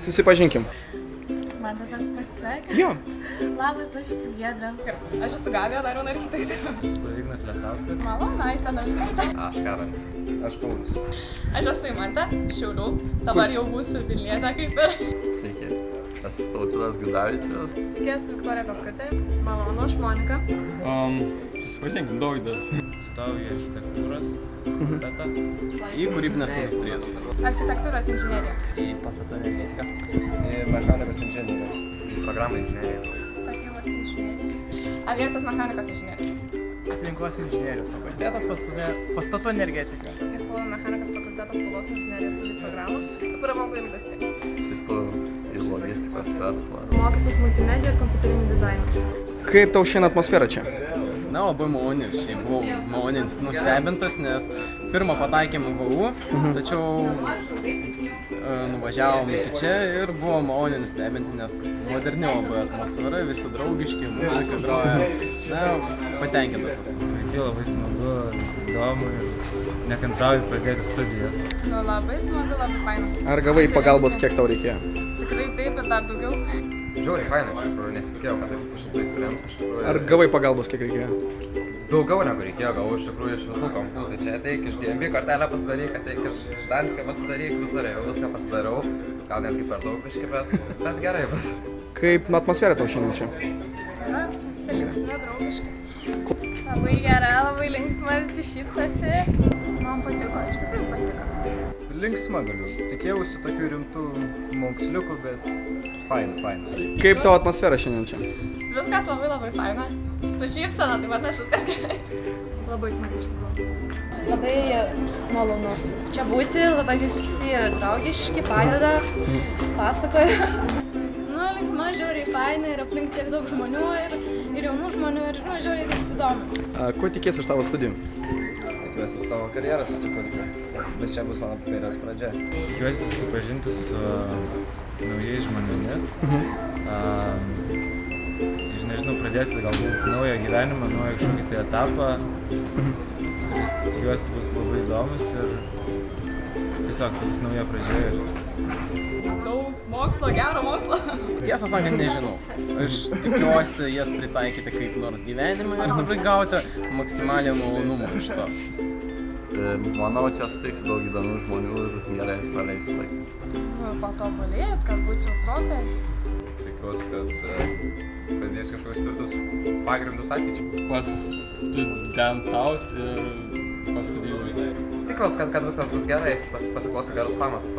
Susipažinkim. Man tiesiog pasisekė. Jo. Labas, aš esu Giedra. Aš esu Gabija, dar viena architektė. Su Ignas Lesauskas. Malonu, Aistė Navikaitė. Aš Karolis. Aš Paulius. Aš esu Imantė, Šiaulių. Dabar jau būsiu Vilnietė kaip ir. Sveiki. Aš Tautvydas Gudavičius. Sveiki, esu Viktorija Pepkutė. Malonu, aš Monika. Susipažinkim, Dovydas. Stojau į architektūros fakultetą. Į kūrybinės industrijas. Architektūros inžinierija. Į pastatų energetiką. Į mechanikos inžineriją. Į programą inžineriją. Statybos inžinierija. Aviacijos mechanikos inžinierija. Aplinkos inžinierijos fakultetas, pastatų energetika. Įstojau mechanikos fakulteto spaudos inžinerijos studijų programos. Pramogų industrija. Įstojau į logistikos verslą. Mokysiuos multimedijų ir kompiuterinį dizainą. Kaip tau šiandien atmosfera čia? Na, labai maloniai. Šiaip buvau maloniai nustebintas, nes pirmą pataikėm į VU, tačiau nuvažiavom iki čia ir buvo maloniai nustebinti, nes moderni labai atmosfera, visi draugiški, muzika groja. Na, patenkintas esu. Labai smagu, įdomu ir nekantrauju pradėti studijas. Nu, labai smagu, labai faina. Ar gavai pagalbos, kiek tau reikėjo? Tikrai taip, bet dar daugiau. Žiauriai faina, iš tikrųjų, nesitikėjau, kad taip visą šitą įkuriams, iš tikrųjų. Ar gavai pagalbos, kiek reikėjo? Daugiau negu reikėjo, gavau iš tikrųjų iš visų kampų. Tai čia ateik iš GMB kortelę pasidaryk, ateik iš Danske pasidaryk, visur jau viską pasidariau. Gal netgi per daug biškai, bet gerai bus. Kaip atmosfera tau šiandien čia? Yra, visi linksmi, draugiški. Labai gera, labai linksma, visi šypsosi. Man patiko, iš tikrųjų patiko. Linksma galiu. Tikėjausi tokių rimtų moksliukų, bet faina. Kaip tau atmosfera šiandien čia? Viskas labai labai faina. Su šypsena, tai vadinasi viskas gerai. Labai smagu iš tikrųjų. Labai malonu. Čia būti, labai visi draugiški, padeda, pasakoja. Nu, linksma, žiauriai faina ir aplink tiek daug žmonių ir jaunų žmonių ir, nu, žiauriai įdomu. Ko tikiesi iš tavo studijų? Tikiuosi savo karjerą susikurti, bet čia bus mano karjeros pradžia. Tikiuosi susipažinti su naujais žmonėmis. Ir nežinau, pradėti galbūt naują gyvenimą, naują kažkokį tai etapą, kuris tikiuosi bus labai įdomus ir tiesiog tai bus nauja pradžia. Daug mokslo, gero mokslo. Tiesą sakant, nežinau. Aš tikiuosi jas pritaikyti kaip nors gyvenimą ir labai gauti maksimalią malonumą iš to. Manau, čia sutiks daug įdomių žmonių ir gerai praleisiu laiką. Nu, patobulėt, kad būčiau profė. Tikiuosi, kad pradėsiu kažkokius tvirtus pagrindus ateičiai. Pasistudentauti ir pastudijuoti. Tikiuosi, kad viskas bus gerai, pasiklausti gerus pamatus.